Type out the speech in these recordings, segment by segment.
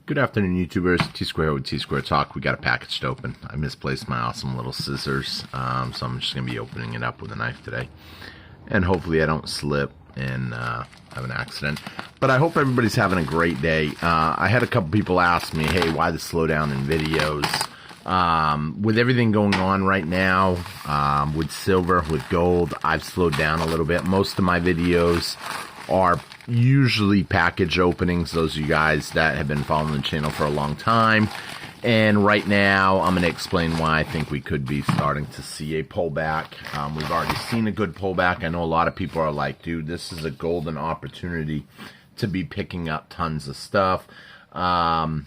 Good afternoon, YouTubers. Tsquare with Tsquare Talk. We got a package to open. I misplaced my awesome little scissors, so I'm just going to be opening it up with a knife today. And hopefully I don't slip and have an accident. But I hope everybody's having a great day. I had a couple people ask me, hey, why the slowdown in videos? With everything going on right now, with silver, with gold, I've slowed down a little bit. Most of my videos are usually package openings, those of you guys that have been following the channel for a long time. And right now I'm going to explain why I think we could be starting to see a pullback. We've already seen a good pullback. I know a lot of people are like, dude, this is a golden opportunity to be picking up tons of stuff. You're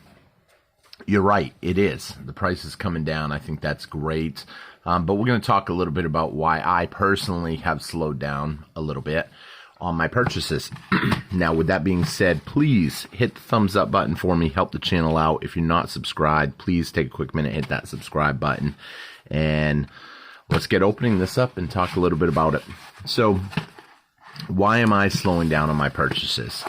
right, it is. The price is coming down. I think that's great. But we're going to talk a little bit about why I personally have slowed down a little bit on my purchases. Now, with that being said, please hit the thumbs up button for me. Help the channel out. If you're not subscribed, please take a quick minute, hit that subscribe button. And let's get opening this up and talk a little bit about it. So, why am I slowing down on my purchases?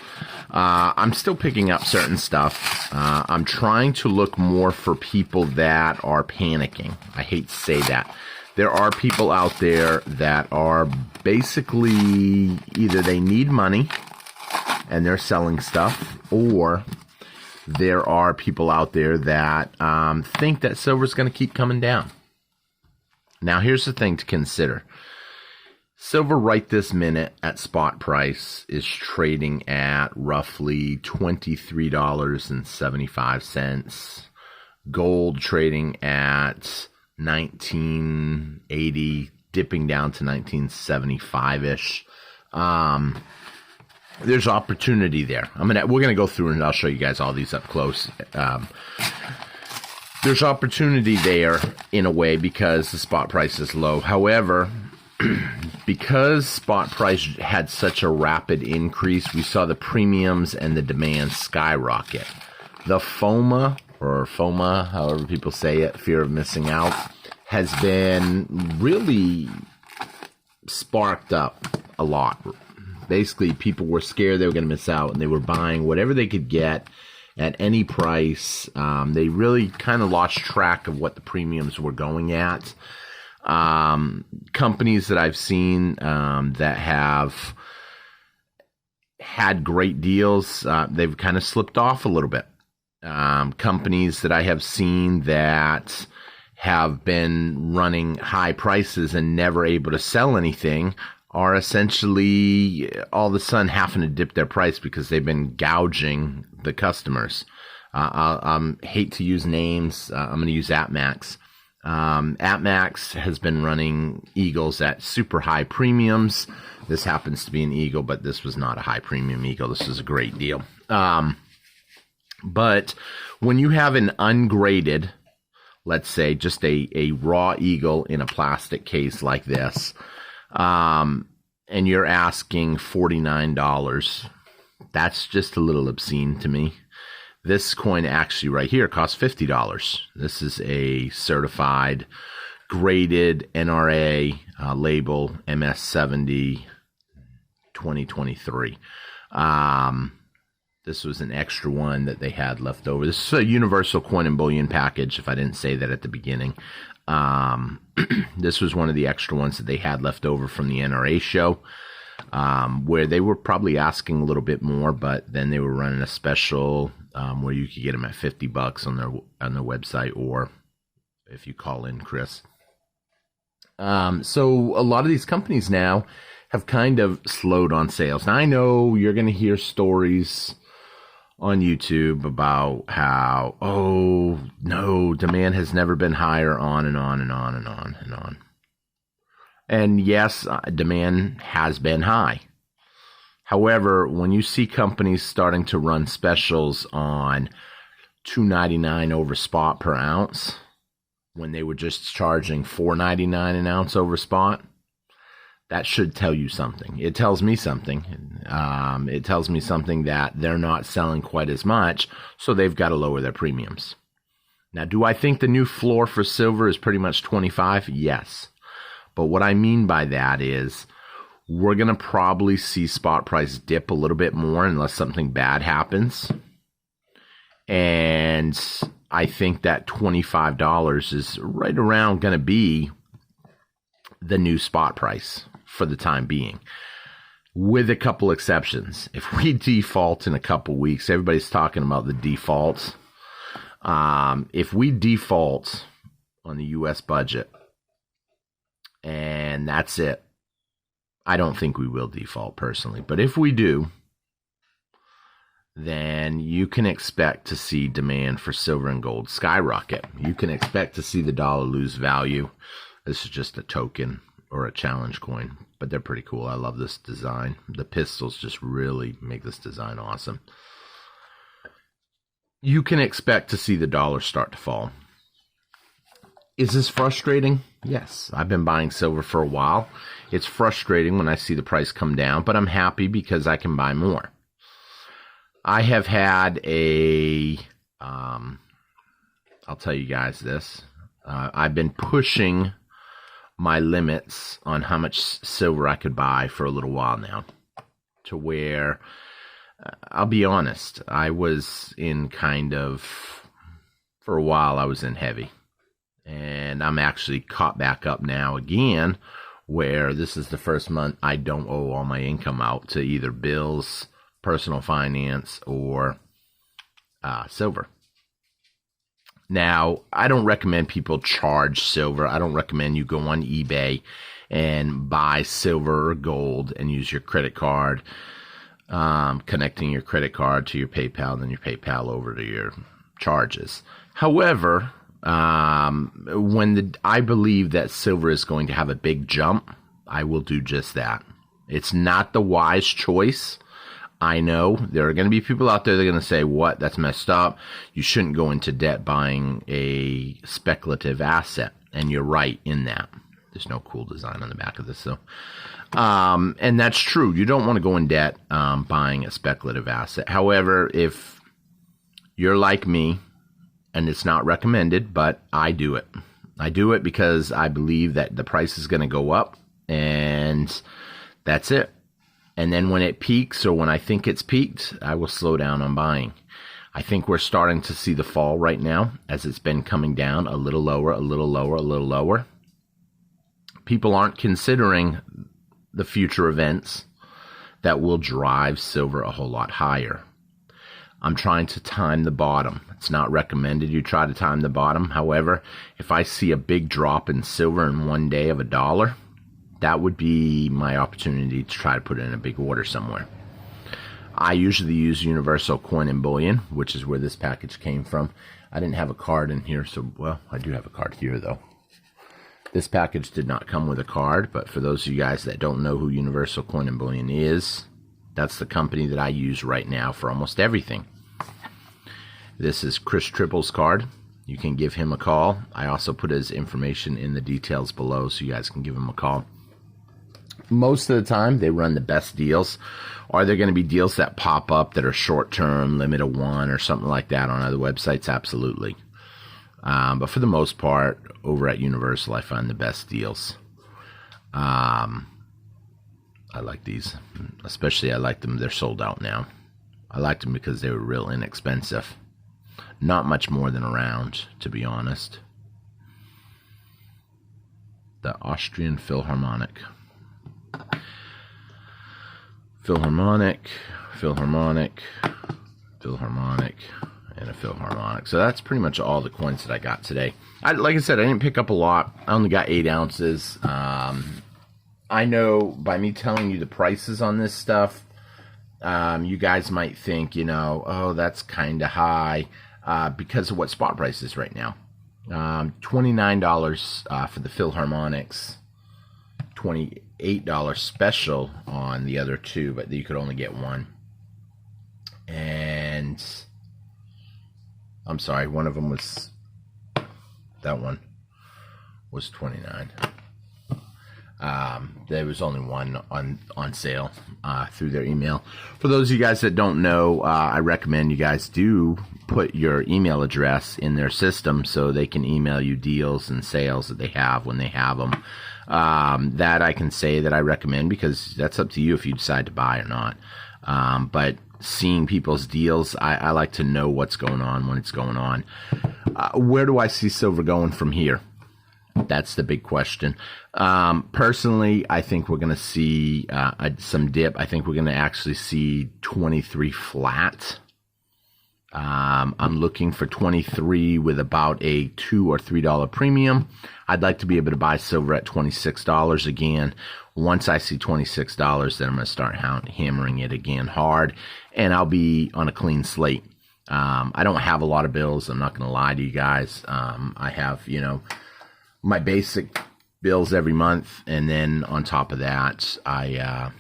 I'm still picking up certain stuff. I'm trying to look more for people that are panicking. I hate to say that. There are people out there that are basically either they need money and they're selling stuff, or there are people out there that think that silver's going to keep coming down. Now, here's the thing to consider. Silver right this minute at spot price is trading at roughly $23.75. Gold trading at 1980, dipping down to 1975-ish. There's opportunity there. We're gonna go through and I'll show you guys all these up close. There's opportunity there in a way because the spot price is low. However, because spot price had such a rapid increase, we saw the premiums and the demand skyrocket. The FOMA, or FOMA, however people say it, fear of missing out, has been really sparked up a lot. Basically, people were scared they were going to miss out, and they were buying whatever they could get at any price. They really kind of lost track of what the premiums were going at. Companies that I've seen that have had great deals, they've kind of slipped off a little bit. Companies that I have seen that have been running high prices and never able to sell anything are essentially all of a sudden having to dip their price because they've been gouging the customers. I hate to use names. I'm going to use AppMax. AppMax has been running Eagles at super high premiums. This happens to be an Eagle, but this was not a high premium Eagle. This is a great deal. But when you have an ungraded, let's say just a raw Eagle in a plastic case like this, and you're asking $49, that's just a little obscene to me. This coin actually right here costs $50. This is a certified, graded NRA label MS70 2023. This was an extra one that they had left over. This is a universal coin and bullion package, if I didn't say that at the beginning. This was one of the extra ones that they had left over from the NRA show, where they were probably asking a little bit more, but then they were running a special where you could get them at $50 on their website, or if you call in Chris. So a lot of these companies now have kind of slowed on sales. Now, I know you're going to hear stories on YouTube about how, oh, no, demand has never been higher, on and on and on and on and on. And yes, demand has been high. However, when you see companies starting to run specials on $2.99 over spot per ounce, when they were just charging $4.99 an ounce over spot, that should tell you something. It tells me something. It tells me something that they're not selling quite as much, so they've got to lower their premiums. Now, do I think the new floor for silver is pretty much 25? Yes. But what I mean by that is we're going to probably see spot price dip a little bit more unless something bad happens. And I think that $25 is right around going to be the new spot price for the time being, with a couple exceptions. If we default in a couple weeks, everybody's talking about the defaults. If we default on the U.S. budget and that's it, I don't think we will default personally. But if we do, then you can expect to see demand for silver and gold skyrocket. You can expect to see the dollar lose value. This is just a token or a challenge coin, but they're pretty cool. I love this design. The pistols just really make this design awesome. You can expect to see the dollar start to fall. Is this frustrating? Yes. I've been buying silver for a while. It's frustrating when I see the price come down, but I'm happy because I can buy more. I have had I'll tell you guys this. I've been pushing my limits on how much silver I could buy for a little while now, to where, I'll be honest, I was in for a while I was in heavy. And I'm actually caught back up now again, where this is the first month I don't owe all my income out to either bills, personal finance, or silver. Now, I don't recommend people charge silver. I don't recommend you go on eBay and buy silver or gold and use your credit card, connecting your credit card to your PayPal, and then your PayPal over to your charges. However, I believe that silver is going to have a big jump, I will do just that. It's not the wise choice. I know there are going to be people out there that are going to say, what? That's messed up. You shouldn't go into debt buying a speculative asset. And you're right in that. There's no cool design on the back of this, though. And that's true. You don't want to go in debt buying a speculative asset. However, if you're like me, and it's not recommended, but I do it. I do it because I believe that the price is going to go up, and that's it. And then when it peaks, or when I think it's peaked, I will slow down on buying. I think we're starting to see the fall right now, as it's been coming down a little lower, a little lower, a little lower. People aren't considering the future events that will drive silver a whole lot higher. I'm trying to time the bottom. It's not recommended you try to time the bottom. However, if I see a big drop in silver in one day of $1, that would be my opportunity to try to put in a big order somewhere. I usually use Universal Coin and Bullion, which is where this package came from. I didn't have a card in here, so, well, I do have a card here, though. This package did not come with a card, but for those of you guys that don't know who Universal Coin and Bullion is, that's the company that I use right now for almost everything. This is Tribble's card. You can give him a call. I also put his information in the details below, so you guys can give him a call. Most of the time, they run the best deals. Are there going to be deals that pop up that are short-term, limit of one, or something like that on other websites? Absolutely. But for the most part, over at Universal, I find the best deals. I like these. Especially, I like them. They're sold out now. I liked them because they were real inexpensive. Not much more than a round, to be honest. The Austrian Philharmonic. Philharmonic, and a Philharmonic. So that's pretty much all the coins that I got today. Like I said, I didn't pick up a lot. I only got 8 ounces. I know by me telling you the prices on this stuff, you guys might think, oh, that's kind of high because of what spot price is right now. $29 for the Philharmonics, $28 special on the other two, but you could only get one. And I'm sorry, one of them was, that one was $29. There was only one on sale through their email. For those of you guys that don't know, I recommend you guys do put your email address in their system so they can email you deals and sales that they have when they have them. That I can say that I recommend, because that's up to you if you decide to buy or not. But seeing people's deals. I like to know what's going on when it's going on. Where do I see silver going from here? That's the big question. Personally, I think we're going to see some dip. I think we're going to actually see 23 flat. I'm looking for 23 with about a $2 or $3 premium. I'd like to be able to buy silver at $26 again. Once I see $26, then I'm going to start hammering it again hard, and I'll be on a clean slate. I don't have a lot of bills. I'm not going to lie to you guys. I have, my basic bills every month, and then on top of that, I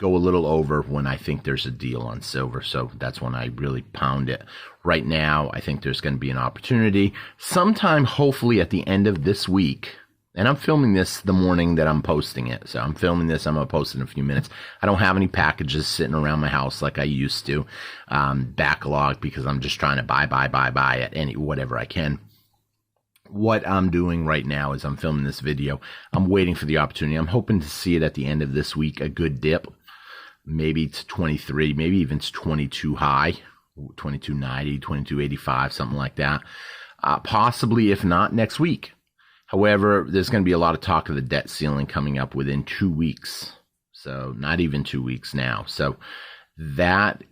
go a little over when I think there's a deal on silver. So that's when I really pound it. Right now, I think there's going to be an opportunity sometime, hopefully at the end of this week. And I'm filming this the morning that I'm posting it. So I'm filming this. I'm going to post it in a few minutes. I don't have any packages sitting around my house like I used to. Backlog, because I'm just trying to buy at whatever I can. What I'm doing right now is I'm filming this video. I'm waiting for the opportunity. I'm hoping to see it at the end of this week, a good dip. Maybe to 23, maybe even to 22 high, 22.90, 22.85, something like that. Possibly, if not, next week. However, there's going to be a lot of talk of the debt ceiling coming up within 2 weeks. So not even 2 weeks now. So that,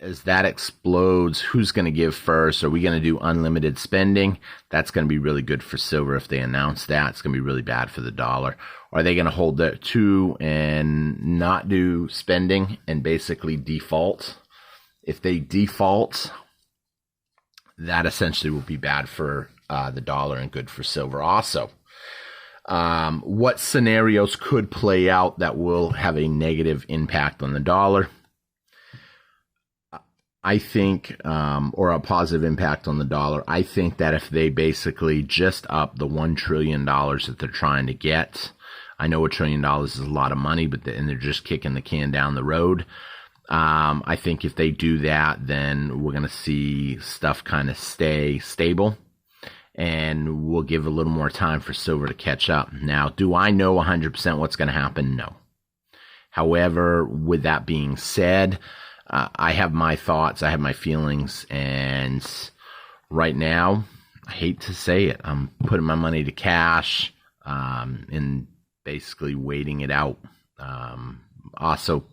as that explodes, who's going to give first? Are we going to do unlimited spending? That's going to be really good for silver if they announce that. It's going to be really bad for the dollar. Are they going to hold that too and not do spending and basically default? If they default, that essentially will be bad for the dollar and good for silver also. What scenarios could play out that will have a negative impact on the dollar? I think, or a positive impact on the dollar. I think that if they basically just up the $1 trillion that they're trying to get, I know $1 trillion is a lot of money, but they're just kicking the can down the road. I think if they do that, then we're going to see stuff kind of stay stable, and we'll give a little more time for silver to catch up. Now, do I know 100% what's going to happen? No. However, with that being said, I have my thoughts, I have my feelings, and right now, I hate to say it, I'm putting my money to cash and basically waiting it out. Also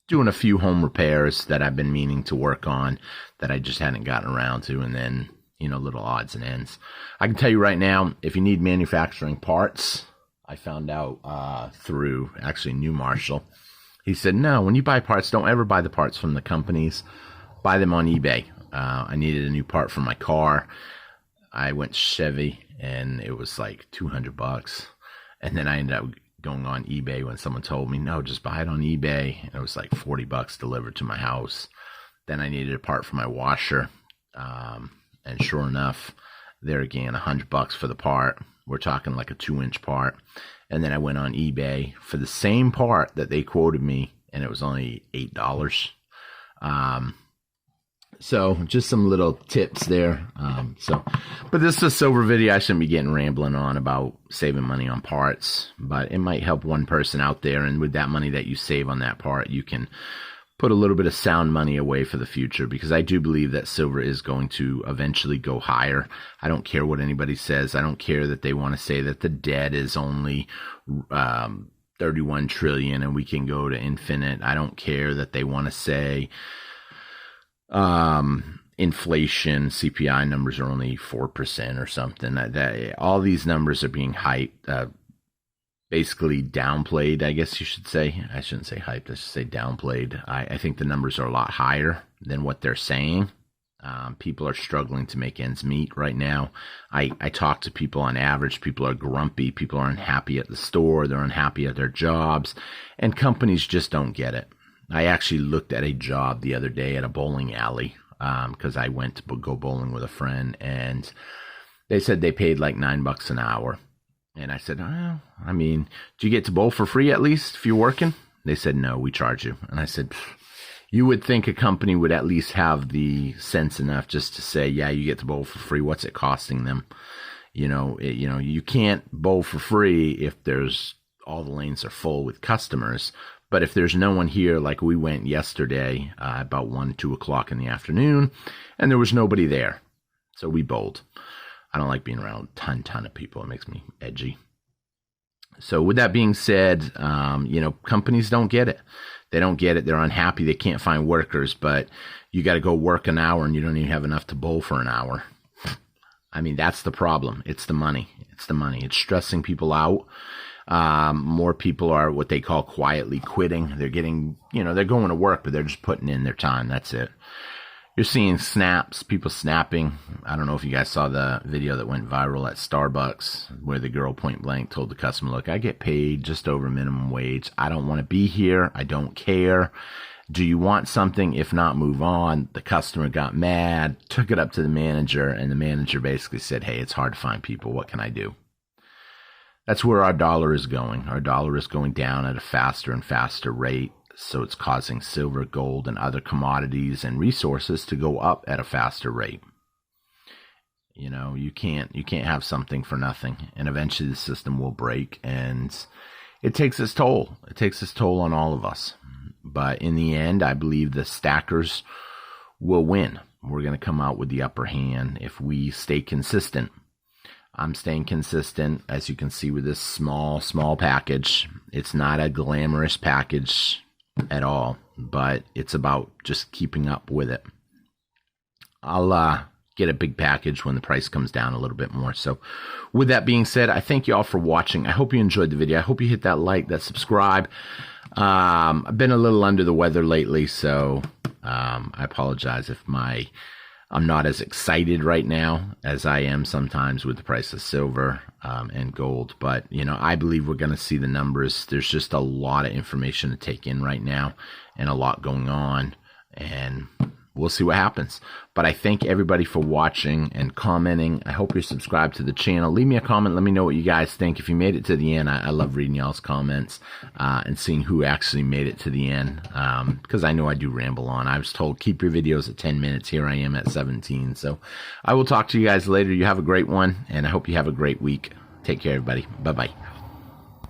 doing a few home repairs that I've been meaning to work on that I just hadn't gotten around to, and then, little odds and ends. I can tell you right now, if you need manufacturing parts, I found out through actually New Marshall. He said, no, when you buy parts, don't ever buy the parts from the companies. Buy them on eBay. I needed a new part for my car. I went Chevy, and it was like $200. And then I ended up going on eBay when someone told me, no, just buy it on eBay. And it was like $40 delivered to my house. Then I needed a part for my washer. And sure enough, there again, $100 for the part. We're talking like a 2-inch part. And then I went on eBay for the same part that they quoted me, and it was only $8. So just some little tips there. But this is a silver video. I shouldn't be getting rambling on about saving money on parts, but it might help one person out there. And with that money that you save on that part, you can put a little bit of sound money away for the future, because I do believe that silver is going to eventually go higher. I don't care what anybody says. I don't care that they want to say that the debt is only 31 trillion and we can go to infinite. I don't care that they want to say inflation, CPI numbers are only 4% or something. That all these numbers are being hyped, basically downplayed, I guess you should say. I shouldn't say hyped, I should say downplayed. I think the numbers are a lot higher than what they're saying. People are struggling to make ends meet right now. I talk to people on average. People are grumpy. People are unhappy at the store. They're unhappy at their jobs. And companies just don't get it. I actually looked at a job the other day at a bowling alley because I went to go bowling with a friend. And they said they paid like $9 an hour. And I said, well, I mean, do you get to bowl for free at least if you're working? They said, no, we charge you. And I said, you would think a company would at least have the sense enough just to say, yeah, you get to bowl for free. What's it costing them? You can't bowl for free if there's all the lanes are full with customers. But if there's no one here, like we went yesterday about 1, 2 o'clock in the afternoon, and there was nobody there. So we bowled. I don't like being around a ton of people. It makes me edgy. So with that being said, companies don't get it. They don't get it. They're unhappy. They can't find workers, but you got to go work an hour and you don't even have enough to bowl for an hour. I mean, that's the problem. It's the money. It's the money. It's stressing people out. More people are what they call quietly quitting. They're getting, they're going to work, but they're just putting in their time. That's it. You're seeing snaps, people snapping. I don't know if you guys saw the video that went viral at Starbucks where the girl point blank told the customer, look, I get paid just over minimum wage. I don't want to be here. I don't care. Do you want something? If not, move on. The customer got mad, took it up to the manager, and the manager basically said, hey, it's hard to find people. What can I do? That's where our dollar is going. Our dollar is going down at a faster and faster rate. So it's causing silver, gold, and other commodities and resources to go up at a faster rate. You can't have something for nothing. And eventually the system will break, and it takes its toll. It takes its toll on all of us. But in the end, I believe the stackers will win. We're going to come out with the upper hand if we stay consistent. I'm staying consistent, as you can see with this small package. It's not a glamorous package at all, but it's about just keeping up with it. I'll get a big package when the price comes down a little bit more. So with that being said, I thank you all for watching. I hope you enjoyed the video. I hope you hit that like, that subscribe. I've been a little under the weather lately, so I apologize if I'm not as excited right now as I am sometimes with the price of silver and gold. But, I believe we're going to see the numbers. There's just a lot of information to take in right now and a lot going on. And we'll see what happens. But I thank everybody for watching and commenting. I hope you're subscribed to the channel. Leave me a comment. Let me know what you guys think. If you made it to the end, I love reading y'all's comments and seeing who actually made it to the end, because I know I do ramble on. I was told keep your videos at 10 minutes. Here I am at 17. So I will talk to you guys later. You have a great one, and I hope you have a great week. Take care, everybody. Bye-bye.